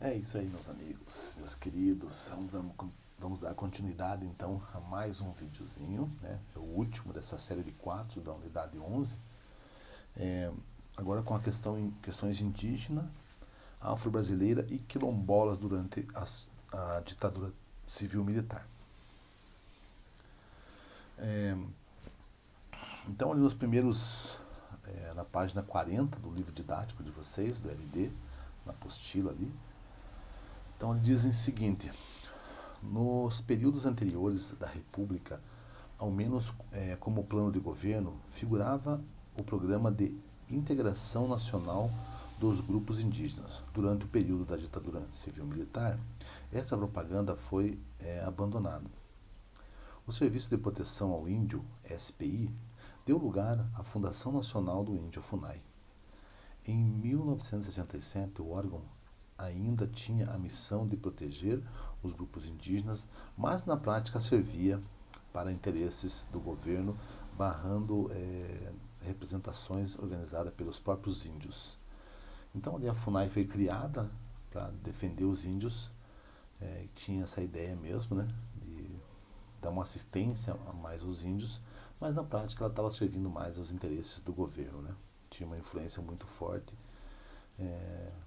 É isso aí, meus amigos, meus queridos. Vamos dar continuidade então a mais um videozinho, né? É o último dessa série de 4 da unidade 11. Agora com questões indígena, afro-brasileira e quilombolas durante a ditadura civil-militar. Então, ali nos primeiros, na página 40 do livro didático de vocês, do LD, na apostila ali, então eles dizem o seguinte: nos períodos anteriores da República, ao menos como plano de governo, figurava o programa de integração nacional dos grupos indígenas. Durante o período da ditadura civil-militar, essa propaganda foi abandonada. O Serviço de Proteção ao Índio, SPI, deu lugar à Fundação Nacional do Índio, FUNAI. Em 1967, o órgão ainda tinha a missão de proteger os grupos indígenas, mas na prática servia para interesses do governo, barrando representações organizadas pelos próprios índios. Então ali a FUNAI foi criada para defender os índios, tinha essa ideia mesmo, né, de dar uma assistência a mais aos índios, mas na prática ela estava servindo mais aos interesses do governo, né? Tinha uma influência muito forte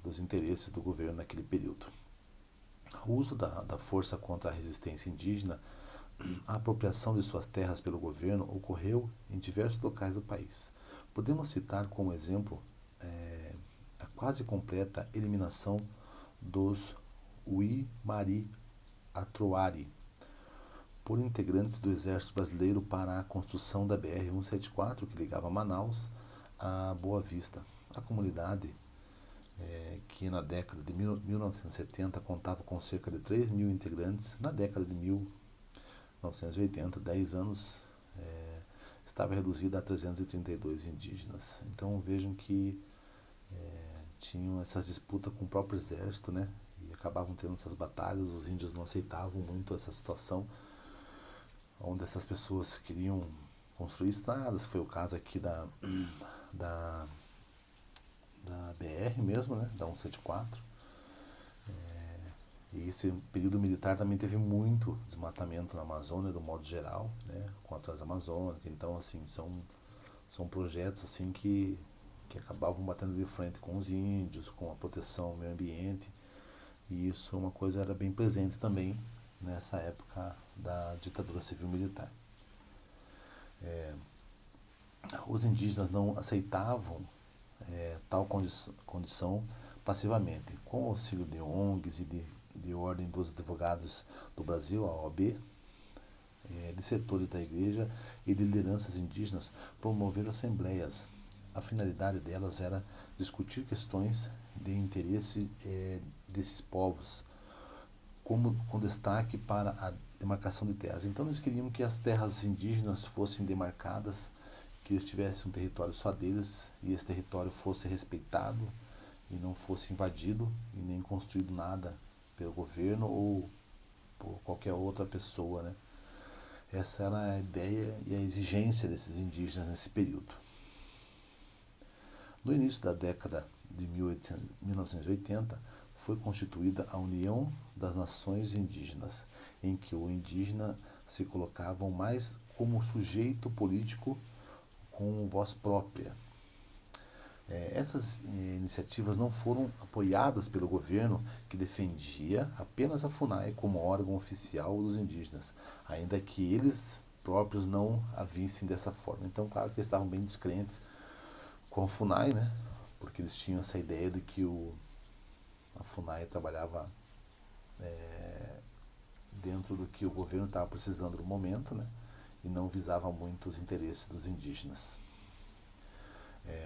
dos interesses do governo naquele período. O uso da força contra a resistência indígena, a apropriação de suas terras pelo governo ocorreu em diversos locais do país. Podemos citar como exemplo a quase completa eliminação dos Uimari-Atuari por integrantes do Exército Brasileiro para a construção da BR-174, que ligava Manaus a Boa Vista. A comunidade, que na década de 1970 contava com cerca de 3 mil integrantes, na década de 1980, 10 anos, estava reduzida a 332 indígenas. Então vejam que tinham essas disputas com o próprio exército, né? E acabavam tendo essas batalhas. Os índios não aceitavam muito essa situação, onde essas pessoas queriam construir estradas. Foi o caso aqui da BR mesmo, né, da 174. E esse período militar também teve muito desmatamento na Amazônia, do modo geral, né, com a Transamazônica. Então, assim, são projetos assim que acabavam batendo de frente com os índios, com a proteção ao meio ambiente. E isso é uma coisa era bem presente também nessa época da ditadura civil-militar. Os indígenas não aceitavam tal condição passivamente. Com o auxílio de ONGs e de Ordem dos Advogados do Brasil, a OAB, de setores da igreja e de lideranças indígenas, promoveram assembleias. A finalidade delas era discutir questões de interesse desses povos, com destaque para a demarcação de terras. Então eles queriam que as terras indígenas fossem demarcadas, que eles tivessem um território só deles, e esse território fosse respeitado e não fosse invadido e nem construído nada pelo governo ou por qualquer outra pessoa, né? Essa era a ideia e a exigência desses indígenas nesse período. No início da década de 1980, foi constituída a União das Nações Indígenas, em que o indígena se colocava mais como sujeito político com voz própria. Essas iniciativas não foram apoiadas pelo governo, que defendia apenas a FUNAI como órgão oficial dos indígenas, ainda que eles próprios não a vissem dessa forma. Então, claro que eles estavam bem descrentes com a FUNAI, né? Porque eles tinham essa ideia de que a FUNAI trabalhava dentro do que o governo estava precisando no momento, né? E não visava muito os interesses dos indígenas.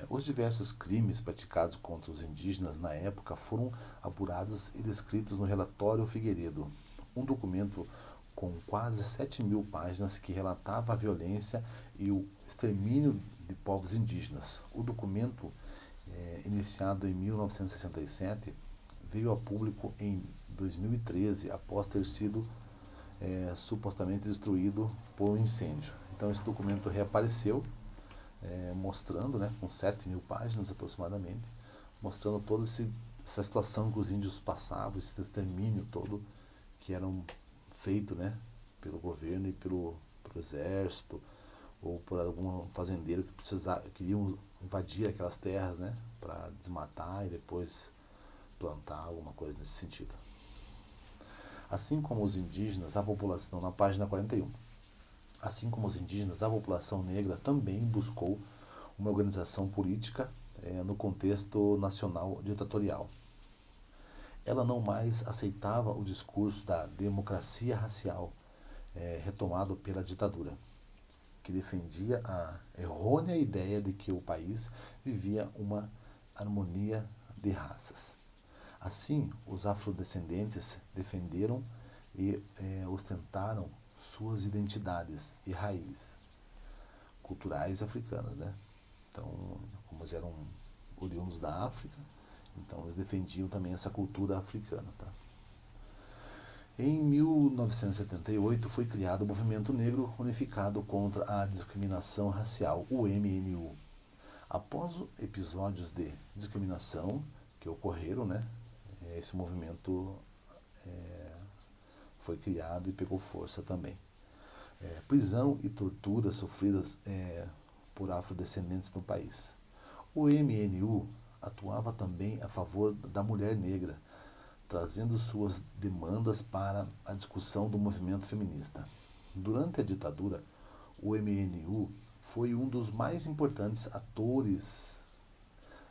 Os diversos crimes praticados contra os indígenas na época foram apurados e descritos no relatório Figueiredo, um documento com quase 7 mil páginas que relatava a violência e o extermínio de povos indígenas. O documento, iniciado em 1967, veio a público em 2013, após ter sido supostamente destruído por um incêndio. Então esse documento reapareceu mostrando, né, com 7.000 páginas aproximadamente, mostrando toda essa situação que os índios passavam, esse extermínio todo que eram feito, né, pelo governo e pelo exército, ou por algum fazendeiro que queriam invadir aquelas terras, né, para desmatar e depois plantar alguma coisa nesse sentido. Assim como os indígenas, a população, na página 41, assim como os indígenas, a população negra também buscou uma organização política no contexto nacional ditatorial. Ela não mais aceitava o discurso da democracia racial retomado pela ditadura, que defendia a errônea ideia de que o país vivia uma harmonia de raças. Assim, os afrodescendentes defenderam e ostentaram suas identidades e raízes culturais africanas, né? Então, como eles eram oriundos da África, então eles defendiam também essa cultura africana, tá? Em 1978 foi criado o Movimento Negro Unificado contra a Discriminação Racial, o MNU. Após episódios de discriminação que ocorreram, né, esse movimento foi criado e pegou força também. Prisão e torturas sofridas por afrodescendentes no país. O MNU atuava também a favor da mulher negra, trazendo suas demandas para a discussão do movimento feminista. Durante a ditadura, o MNU foi um dos mais importantes atores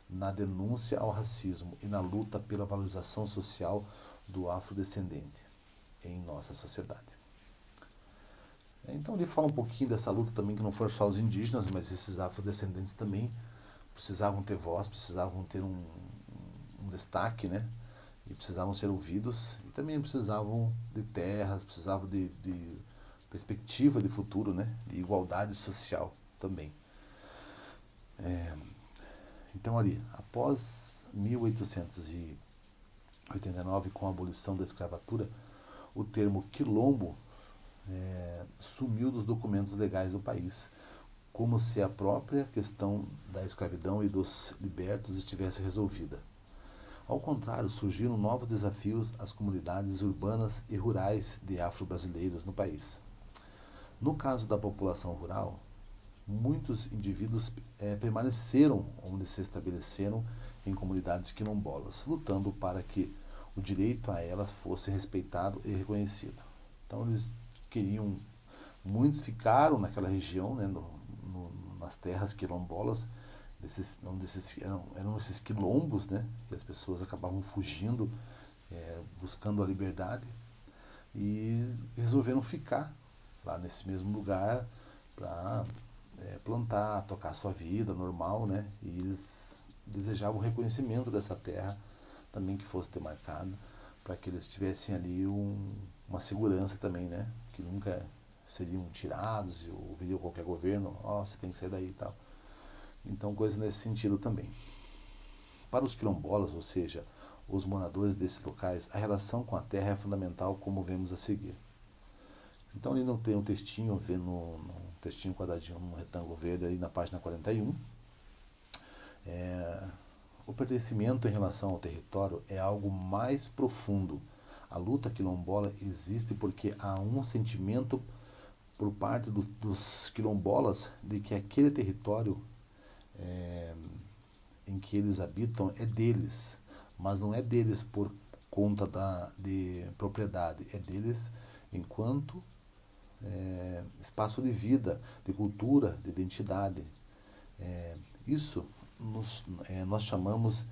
na denúncia ao racismo e na luta pela valorização social do afrodescendente em nossa sociedade. Então ele fala um pouquinho dessa luta também, que não foram só os indígenas, mas esses afrodescendentes também precisavam ter voz, precisavam ter um destaque, né? E precisavam ser ouvidos, e também precisavam de terras, precisavam de perspectiva de futuro, né? De igualdade social também. Então ali, após 1889, com a abolição da escravatura, o termo quilombo sumiu dos documentos legais do país, como se a própria questão da escravidão e dos libertos estivesse resolvida. Ao contrário, surgiram novos desafios às comunidades urbanas e rurais de afro-brasileiros no país. No caso da população rural, muitos indivíduos permaneceram onde se estabeleceram em comunidades quilombolas, lutando para que o direito a elas fosse respeitado e reconhecido. Então eles queriam, muitos ficaram naquela região, né, nas terras quilombolas, eram esses quilombos, né, que as pessoas acabavam fugindo, buscando a liberdade, e resolveram ficar lá nesse mesmo lugar para plantar, tocar sua vida normal, né, e eles desejavam o reconhecimento dessa terra também, que fosse demarcada, para que eles tivessem ali uma segurança também, né, que nunca seriam tirados ou viria qualquer governo, você tem que sair daí e tal. Então, coisa nesse sentido também. Para os quilombolas, ou seja, os moradores desses locais, a relação com a terra é fundamental, como vemos a seguir. Então, ali não tem um textinho, vendo um textinho quadradinho, um retângulo verde, aí na página 41. O pertencimento em relação ao território é algo mais profundo. A luta quilombola existe porque há um sentimento por parte dos quilombolas de que aquele território em que eles habitam é deles, mas não é deles por conta de propriedade, é deles enquanto espaço de vida, de cultura, de identidade. Isso nós chamamos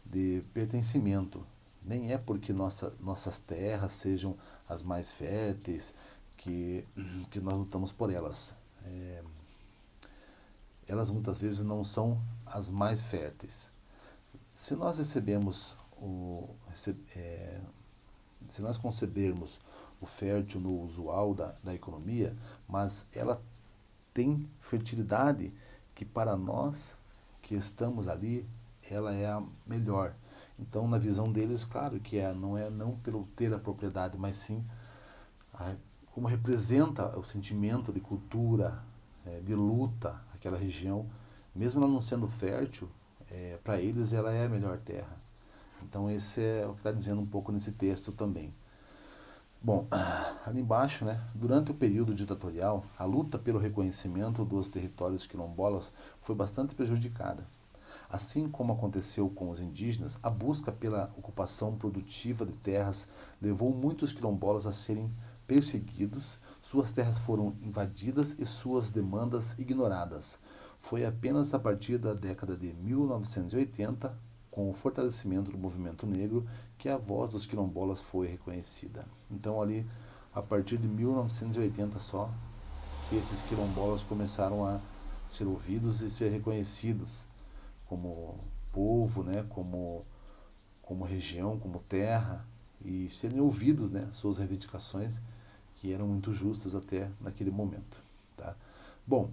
de pertencimento. Nem é porque nossas terras sejam as mais férteis que nós lutamos por elas. Elas muitas vezes não são as mais férteis. Se nós se nós concebermos o fértil no usual da economia, mas ela tem fertilidade que para nós que estamos ali, ela é a melhor. Então, na visão deles, claro que não pelo ter a propriedade, mas sim como representa o sentimento de cultura, de luta, aquela região. mesmo ela não sendo fértil, para eles ela é a melhor terra. Então esse é o que está dizendo um pouco nesse texto também. Bom, ali embaixo, né, durante o período ditatorial, a luta pelo reconhecimento dos territórios quilombolas foi bastante prejudicada. Assim como aconteceu com os indígenas, a busca pela ocupação produtiva de terras levou muitos quilombolas a serem perseguidos, suas terras foram invadidas e suas demandas ignoradas. Foi apenas a partir da década de 1980, com o fortalecimento do movimento negro, que a voz dos quilombolas foi reconhecida. Então ali, a partir de 1980 só, que esses quilombolas começaram a ser ouvidos e ser reconhecidos como povo, né, como região, como terra, e serem ouvidos, né, suas reivindicações, que eram muito justas até naquele momento. Tá? Bom,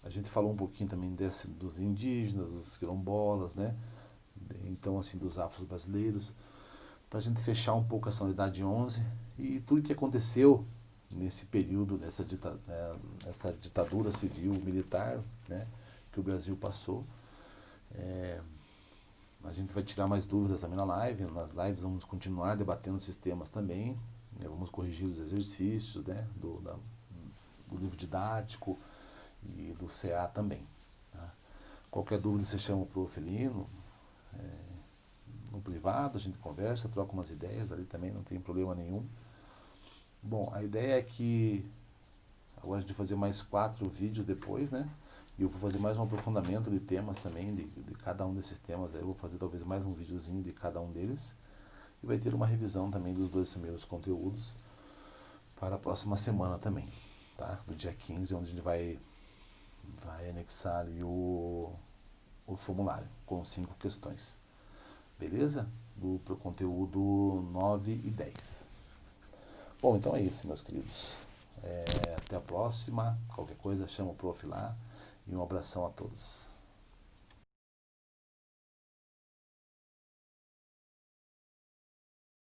a gente falou um pouquinho também dos indígenas, dos quilombolas, né? Então, assim, dos afros brasileiros, para a gente fechar um pouco essa unidade 11 e tudo que aconteceu nesse período, nessa ditadura civil militar, né, que o Brasil passou. A gente vai tirar mais dúvidas também na live. Nas lives vamos continuar debatendo esses temas também, né, vamos corrigir os exercícios, né, do livro didático e do CA também. Tá? Qualquer dúvida você chama o Prof. Lino, no privado, a gente conversa, troca umas ideias ali também, não tem problema nenhum. Bom, a ideia é que agora a gente vai fazer mais 4 vídeos depois, né? E eu vou fazer mais um aprofundamento de temas também, de cada um desses temas. Eu vou fazer talvez mais um videozinho de cada um deles. E vai ter uma revisão também dos 2 primeiros conteúdos para a próxima semana também, tá? Do dia 15, onde a gente vai anexar ali o formulário com 5 questões. Beleza? Pro conteúdo 9 e 10. Bom, então é isso, meus queridos. Até a próxima. Qualquer coisa, chama o prof lá. E um abração a todos.